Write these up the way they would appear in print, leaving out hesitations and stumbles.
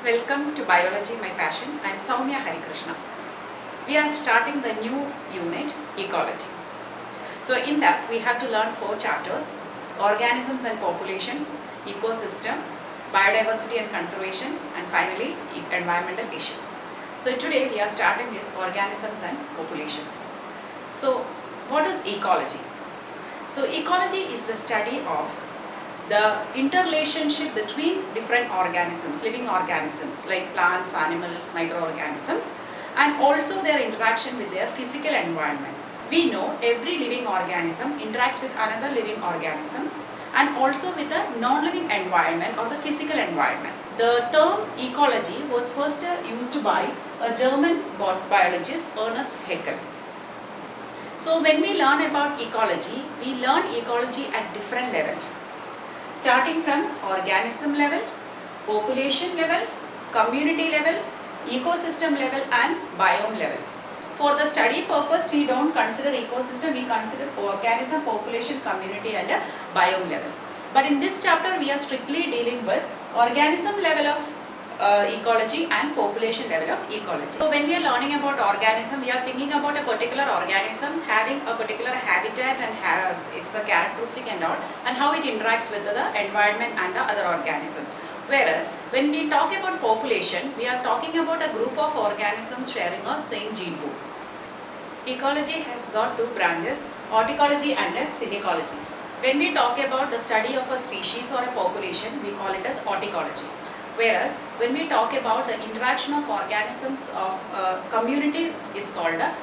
Welcome to Biology, My Passion. I am Soumya Harikrishna. We are starting the new unit, Ecology. So in that we have to learn 4 chapters: Organisms and Populations, Ecosystem, Biodiversity and Conservation, and finally Environmental Issues. So today we are starting with Organisms and Populations. So what is ecology? So ecology is the study of the interrelationship between different organisms, living organisms like plants, animals, microorganisms, and also their interaction with their physical environment. We know every living organism interacts with another living organism and also with the non-living environment or the physical environment. The term ecology was first used by a German biologist, Ernst Haeckel. So when we learn about ecology, we learn ecology at different levels, starting from organism level, population level, community level, ecosystem level, and biome level. For the study purpose, we don't consider ecosystem, we consider organism, population, community, and biome level. But in this chapter, we are strictly dealing with organism level of ecology and population level of ecology. So when we are learning about organism, we are thinking about a particular organism having a particular habitat and its a characteristic and all, and how it interacts with the environment and the other organisms. Whereas when we talk about population, we are talking about a group of organisms sharing a same gene pool. Ecology has got 2 branches, horticology and synecology. When we talk about the study of a species or a population, we call it as horticology. Whereas when we talk about the interaction of organisms of community is called a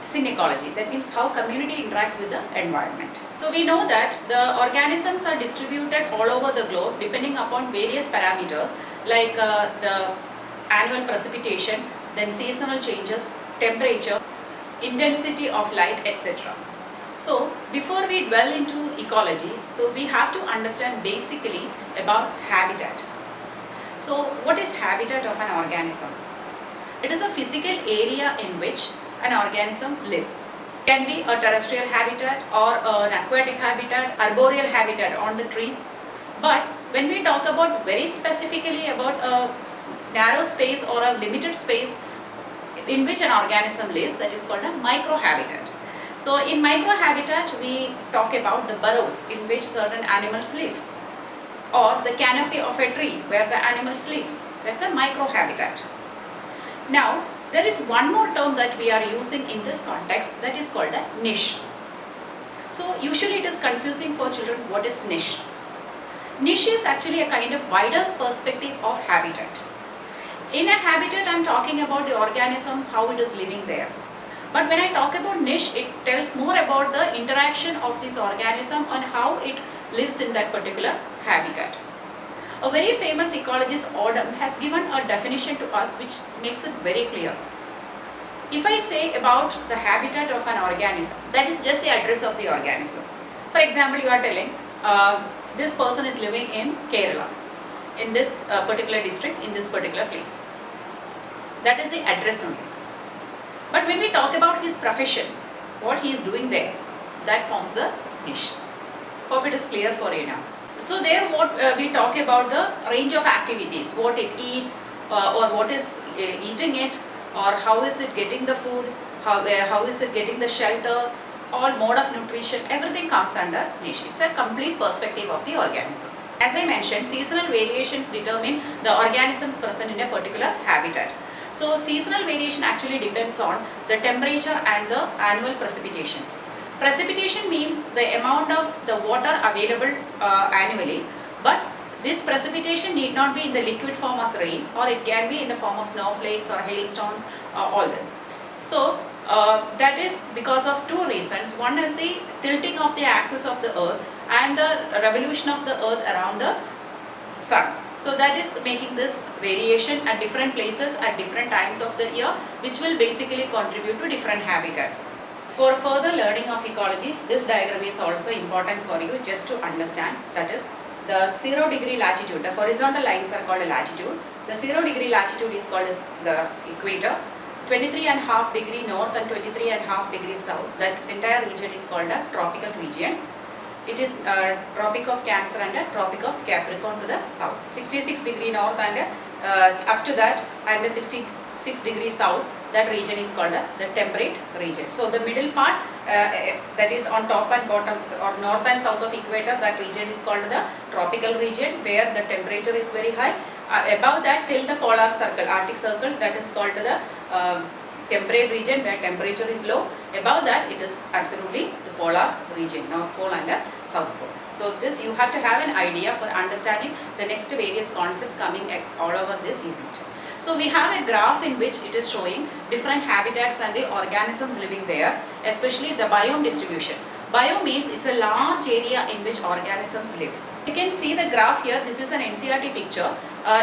synecology. That means how community interacts with the environment. So we know that the organisms are distributed all over the globe depending upon various parameters like the annual precipitation, then seasonal changes, temperature, intensity of light, etc. So before we dwell into ecology, so we have to understand basically about habitat. So what is habitat of an organism? It is a physical area in which an organism lives. It can be a terrestrial habitat or an aquatic habitat, arboreal habitat on the trees. But when we talk about very specifically about a narrow space or a limited space in which an organism lives, that is called a microhabitat. So in microhabitat, we talk about the burrows in which certain animals live, or the canopy of a tree where the animals live. That's a microhabitat. Now, there is one more term that we are using in this context, that is called a niche. So usually it is confusing for children what is niche. Niche is actually a kind of wider perspective of habitat. In a habitat, I am talking about the organism, how it is living there. But when I talk about niche, it tells more about the interaction of this organism and how it lives in that particular habitat. A very famous ecologist, Odom, has given a definition to us which makes it very clear. If I say about the habitat of an organism, that is just the address of the organism. For example, you are telling this person is living in Kerala, in this particular district, in this particular place. That is the address only. But when we talk about his profession, what he is doing there, that forms the niche. Hope it is clear for you now. So there what we talk about the range of activities, what it eats or what is eating it, or how is it getting the food, how is it getting the shelter, all mode of nutrition, everything comes under niche. It's a complete perspective of the organism. As I mentioned, seasonal variations determine the organisms present in a particular habitat. So seasonal variation actually depends on the temperature and the annual precipitation. Precipitation means the amount of the water available annually, but this precipitation need not be in the liquid form as rain, or it can be in the form of snowflakes or hailstones, all this. So that is because of 2 reasons. One is the tilting of the axis of the earth and the revolution of the earth around the sun. So that is making this variation at different places at different times of the year, which will basically contribute to different habitats. For further learning of ecology, this diagram is also important for you just to understand. That is the 0 degree latitude. The horizontal lines are called a latitude. The 0 degree latitude is called the equator. 23.5 degree north and 23.5 degrees south. That entire region is called a tropical region. It is Tropic of Cancer and Tropic of Capricorn to the south. 66 degree north and up to that and 66 degrees south, that region is called the temperate region. So the middle part, that is on top and bottom or north and south of equator, that region is called the tropical region, where the temperature is very high. Above that till the polar circle, Arctic circle, that is called the temperate region, where temperature is low. Above that it is absolutely the polar region, North Pole and the South Pole. So this you have to have an idea for understanding the next various concepts coming all over this unit. So we have a graph in which it is showing different habitats and the organisms living there, especially the biome distribution. Biome means it's a large area in which organisms live. You can see the graph here. This is an NCERT picture.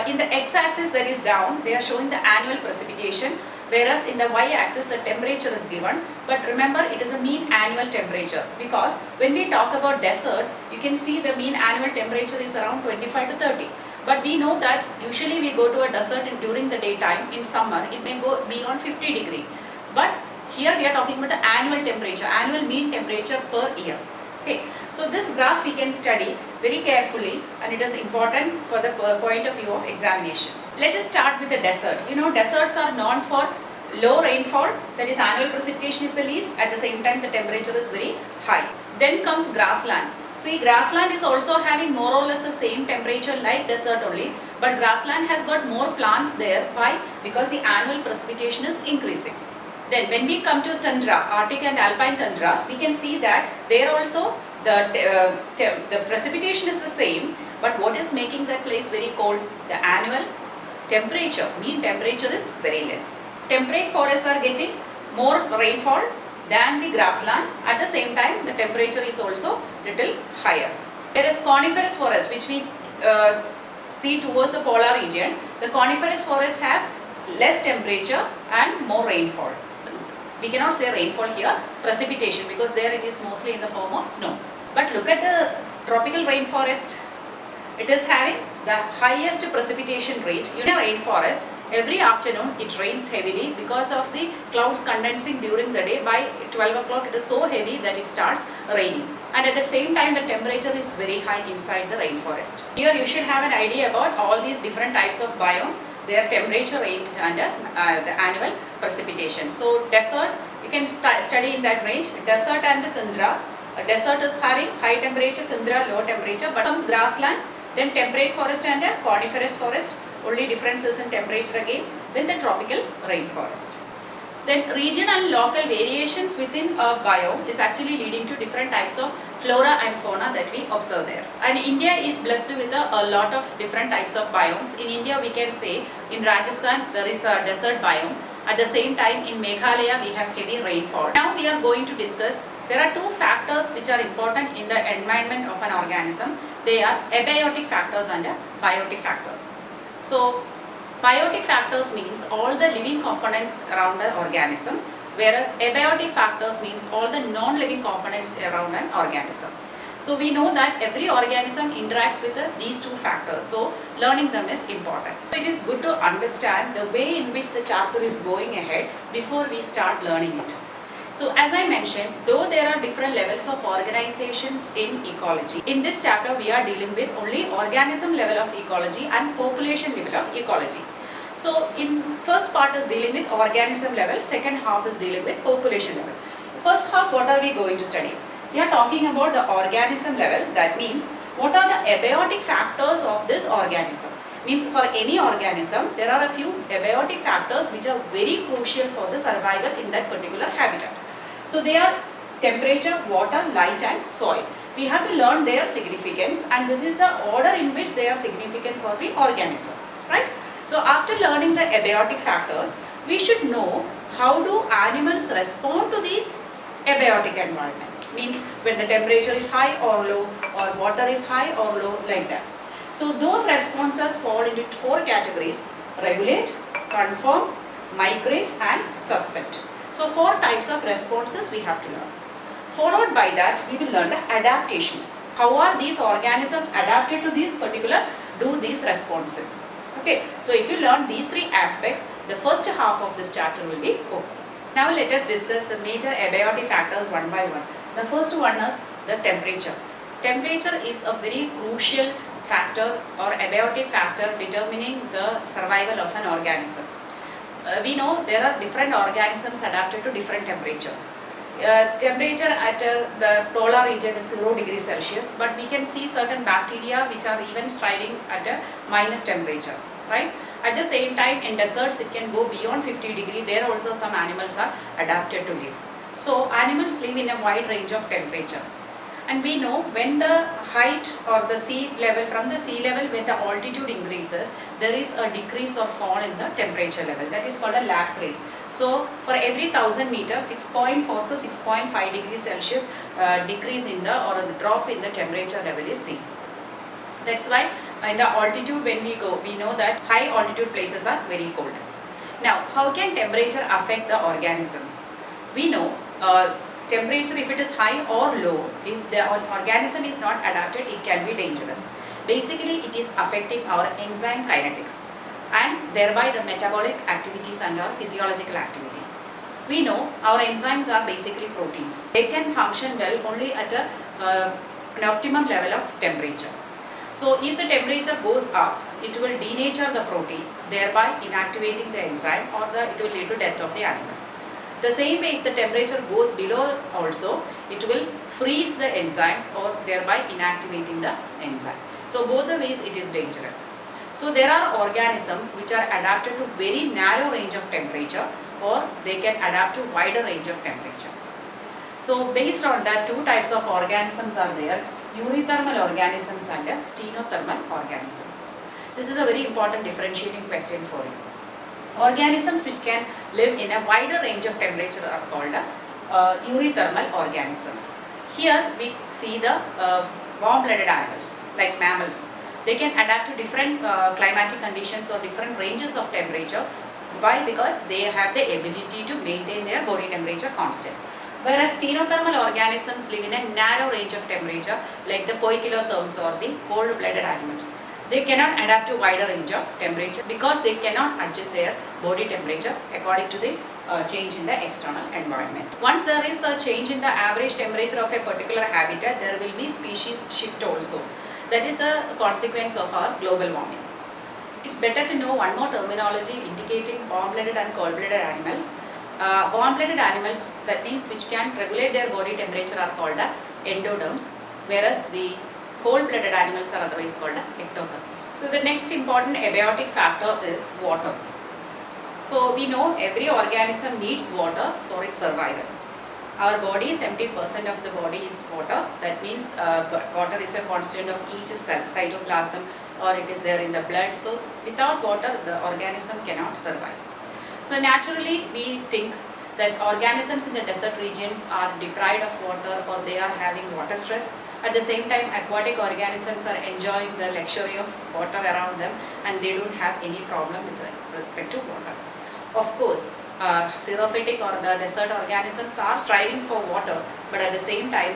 In the x-axis that is down, they are showing the annual precipitation, whereas in the y-axis the temperature is given. But remember, it is a mean annual temperature, because when we talk about desert, you can see the mean annual temperature is around 25 to 30. But we know that usually we go to a desert during the daytime. In summer it may go beyond 50 degree. But here we are talking about the annual temperature, annual mean temperature per year. Okay, so this graph we can study very carefully, and it is important for the point of view of examination. Let us start with the desert. You know, deserts are known for low rainfall, that is annual precipitation is the least, at the same time the temperature is very high. Then comes grassland. See, grassland is also having more or less the same temperature like desert only, but grassland has got more plants there. Why? Because the annual precipitation is increasing. Then when we come to tundra, Arctic and alpine tundra, we can see that there also the precipitation is the same, but what is making that place very cold? The annual temperature, mean temperature is very less. Temperate forests are getting more rainfall than the grassland. At the same time, the temperature is also little higher. Whereas coniferous forests, which we see towards the polar region, the coniferous forests have less temperature and more rainfall. We cannot say rainfall here, precipitation, because there it is mostly in the form of snow. But look at the tropical rainforest. It is having the highest precipitation rate. In a rainforest, every afternoon it rains heavily because of the clouds condensing during the day. By 12 o'clock it is so heavy that it starts raining. And at the same time the temperature is very high inside the rainforest. Here you should have an idea about all these different types of biomes, their temperature range and the annual precipitation. So desert, you can study in that range. Desert and tundra. Desert is having high temperature, tundra low temperature. But comes grassland, then temperate forest and a coniferous forest. Only difference is in temperature again. Then the tropical rainforest. Then regional and local variations within a biome is actually leading to different types of flora and fauna that we observe there. And India is blessed with a lot of different types of biomes. In India we can say in Rajasthan there is a desert biome. At the same time in Meghalaya we have heavy rainfall. Now we are going to discuss, there are two factors which are important in the environment of an organism. They are abiotic factors and biotic factors. So biotic factors means all the living components around the organism, whereas abiotic factors means all the non-living components around an organism. So we know that every organism interacts with these two factors, so learning them is important. It is good to understand the way in which the chapter is going ahead before we start learning it. So as I mentioned, though there are different levels of organizations in ecology, in this chapter we are dealing with only organism level of ecology and population level of ecology. So in first part is dealing with organism level, second half is dealing with population level. First half, what are we going to study? We are talking about the organism level. That means what are the abiotic factors of this organism. Means for any organism there are a few abiotic factors which are very crucial for the survival in that particular habitat. So they are temperature, water, light and soil. We have to learn their significance, and this is the order in which they are significant for the organism, right? So after learning the abiotic factors, we should know how do animals respond to these abiotic environment. Means when the temperature is high or low, or water is high or low, like that. So those responses fall into four categories: regulate, conform, migrate and suspend. So four types of responses we have to learn. Followed by that we will learn the adaptations. How are these organisms adapted to these these responses. Okay, so if you learn these three aspects, the first half of this chapter will be over. Now let us discuss the major abiotic factors one by one. The first one is the temperature. Temperature is a very crucial factor or abiotic factor determining the survival of an organism. We know there are different organisms adapted to different temperatures. Temperature at the polar region is 0 degrees Celsius, but we can see certain bacteria which are even striving at a minus temperature, right? At the same time, in deserts it can go beyond 50 degrees. There also some animals are adapted to live. So animals live in a wide range of temperature. And we know when the height or the sea level, from the sea level, when the altitude increases, there is a decrease or fall in the temperature level. That is called a lapse rate. So for every 1000 meters, 6.4 to 6.5 degrees Celsius decrease in the or the drop in the temperature level is seen. That's why in the altitude when we go, we know that high altitude places are very cold. Now, how can temperature affect the organisms? We know temperature, if it is high or low, if the organism is not adapted, it can be dangerous. Basically, it is affecting our enzyme kinetics and thereby the metabolic activities and our physiological activities. We know our enzymes are basically proteins. They can function well only at an optimum level of temperature. So if the temperature goes up, it will denature the protein, thereby inactivating the enzyme, or it will lead to death of the animal. The same way, if the temperature goes below also, it will freeze the enzymes or thereby inactivating the enzyme. So both the ways it is dangerous. So there are organisms which are adapted to very narrow range of temperature, or they can adapt to wider range of temperature. So based on that, two types of organisms are there: eurythermal organisms and stenothermal organisms. This is a very important differentiating question for you. Organisms which can live in a wider range of temperature are called eurythermal organisms. Here we see the warm-blooded animals like mammals. They can adapt to different climatic conditions or different ranges of temperature. Why? Because they have the ability to maintain their body temperature constant. Whereas stenothermal organisms live in a narrow range of temperature like the poikilotherms or the cold-blooded animals. They cannot adapt to wider range of temperature because they cannot adjust their body temperature according to the change in the external environment. Once there is a change in the average temperature of a particular habitat, there will be species shift also. That is the consequence of our global warming. It's better to know one more terminology indicating warm-blooded and cold-blooded animals. Warm-blooded animals, that means which can regulate their body temperature, are called endoderms, whereas the cold-blooded animals are otherwise called ectotherms. So the next important abiotic factor is water. So we know every organism needs water for its survival. Our body is 70% of the body is water. That means water is a constant of each cell, cytoplasm, or it is there in the blood. So without water, the organism cannot survive. So naturally we think that organisms in the desert regions are deprived of water, or they are having water stress. At the same time, aquatic organisms are enjoying the luxury of water around them, and they don't have any problem with respect to water. Of course, xerophytic or the desert organisms are striving for water, but at the same time,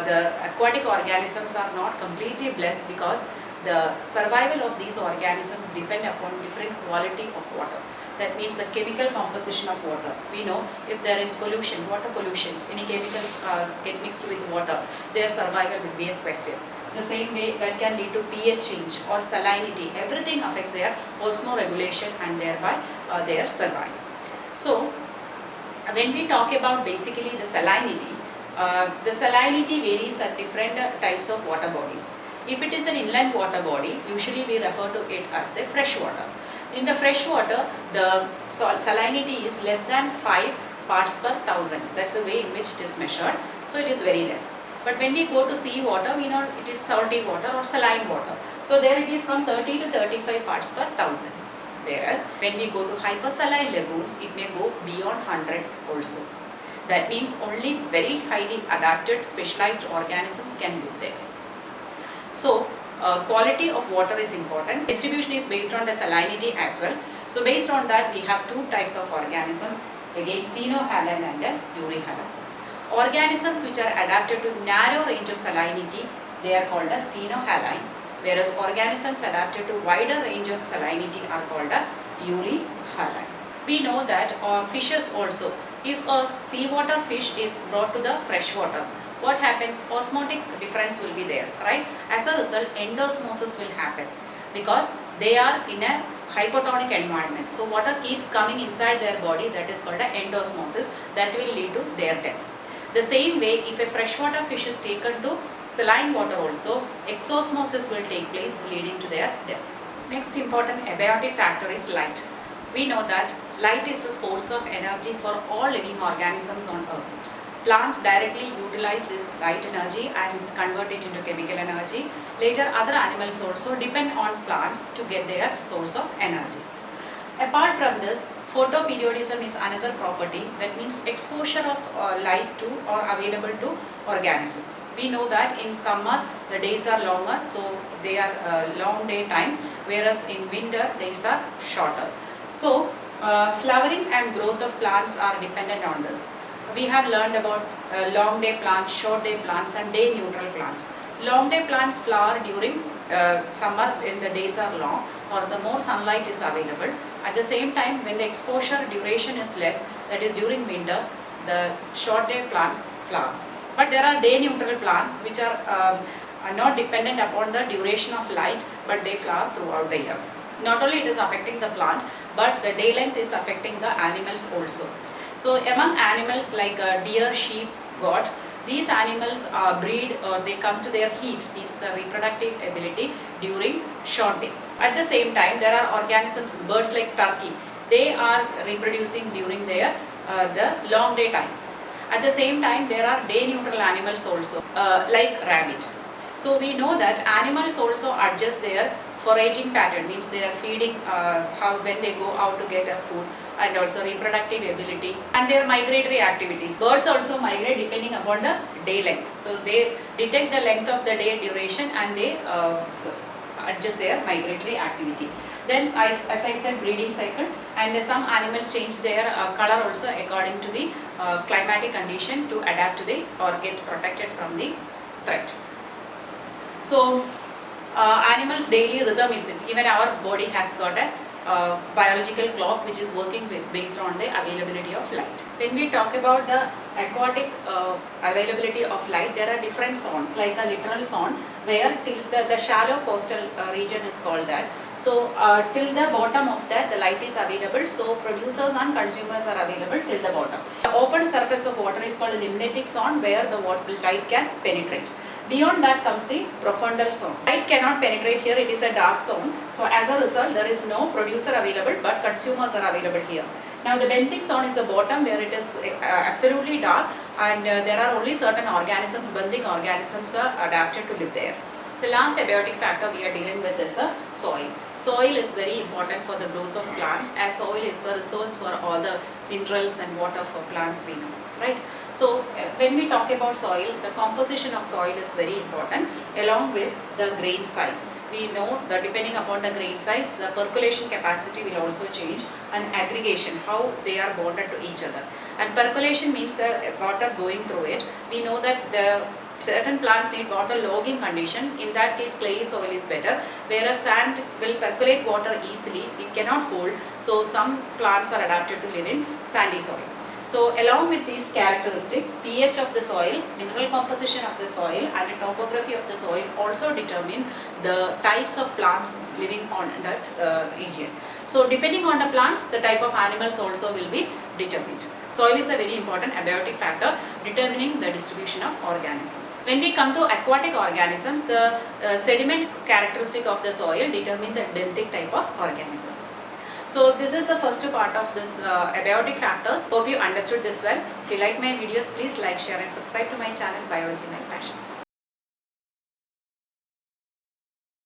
the aquatic organisms are not completely blessed because the survival of these organisms depend upon different quality of water. That means the chemical composition of water. We know if there is pollution, water pollutions, any chemicals get mixed with water, their survival will be a question. The same way that can lead to pH change or salinity. Everything affects their osmoregulation and thereby their survival. So when we talk about basically the salinity varies at different types of water bodies. If it is an inland water body, usually we refer to it as the fresh water. In the fresh water, the salinity is less than 5 parts per thousand. That's the way in which it is measured. So it is very less. But when we go to sea water, we know it is salty water or saline water. So there it is from 30 to 35 parts per thousand. Whereas when we go to hypersaline lagoons, it may go beyond 100 also. That means only very highly adapted specialized organisms can live there. So quality of water is important. Distribution is based on the salinity as well. So based on that, we have two types of organisms, again stenohaline and euryhaline. Organisms which are adapted to narrow range of salinity, they are called as stenohaline, whereas organisms adapted to wider range of salinity are called as euryhaline. We know that fishes also, if a seawater fish is brought to the fresh water, what happens? Osmotic difference will be there, right? As a result, endosmosis will happen because they are in a hypotonic environment. So water keeps coming inside their body, that is called a endosmosis, that will lead to their death. The same way, if a freshwater fish is taken to saline water also, exosmosis will take place leading to their death. Next important abiotic factor is light. We know that light is the source of energy for all living organisms on earth. Plants directly utilize this light energy and convert it into chemical energy. Later, other animals also depend on plants to get their source of energy. Apart from this, photoperiodism is another property, that means exposure of light to or available to organisms. We know that in summer the days are longer, so they are long day time, whereas in winter days are shorter. So flowering and growth of plants are dependent on this. We have learned about long day plants, short day plants and day neutral plants. Long day plants flower during summer when the days are long or the more sunlight is available. At the same time, when the exposure duration is less, that is during winter, the short day plants flower. But there are day neutral plants which are not dependent upon the duration of light, but they flower throughout the year. Not only it is affecting the plant, but the day length is affecting the animals also. So among animals like deer, sheep, goat, these animals breed or they come to their heat, means the reproductive ability during short day. At the same time, there are organisms, birds like turkey, they are reproducing during their the long day time. At the same time, there are day neutral animals also, like rabbit. So we know that animals also adjust their foraging pattern, means they are feeding how when they go out to get a food, and also reproductive ability and their migratory activities. Birds also migrate depending upon the day length. So they detect the length of the day duration and they adjust their migratory activity. Then as I said, breeding cycle, and some animals change their color also according to the climatic condition to adapt to the or get protected from the threat. So animals' daily rhythm is, even our body has got a biological clock which is working based on the availability of light. When we talk about the aquatic availability of light, there are different zones, like a littoral zone where till the shallow coastal region is called that. So till the bottom of that the light is available, so producers and consumers are available till the bottom. The open surface of water is called a limnatic zone where the light can penetrate. Beyond that comes the profundal zone. Light cannot penetrate here, it is a dark zone. So as a result, there is no producer available, but consumers are available here. Now the benthic zone is the bottom where it is absolutely dark, and there are only certain organisms, benthic organisms are adapted to live there. The last abiotic factor we are dealing with is the soil. Soil is very important for the growth of plants, as soil is the resource for all the minerals and water for plants we know, right? So when we talk about soil, the composition of soil is very important along with the grain size. We know that depending upon the grain size, the percolation capacity will also change, and aggregation, how they are bonded to each other. And percolation means the water going through it. We know that the certain plants need water logging condition. In that case, clay soil is better, whereas sand will percolate water easily, it cannot hold. So some plants are adapted to live in sandy soil. So along with these characteristics, pH of the soil, mineral composition of the soil and the topography of the soil also determine the types of plants living on that region. So depending on the plants, the type of animals also will be determined. Soil is a very important abiotic factor determining the distribution of organisms. When we come to aquatic organisms, the sediment characteristic of the soil determine the benthic type of organisms. So this is the first part of this abiotic factors. Hope you understood this well. If you like my videos, please like, share and subscribe to my channel Biology My Passion.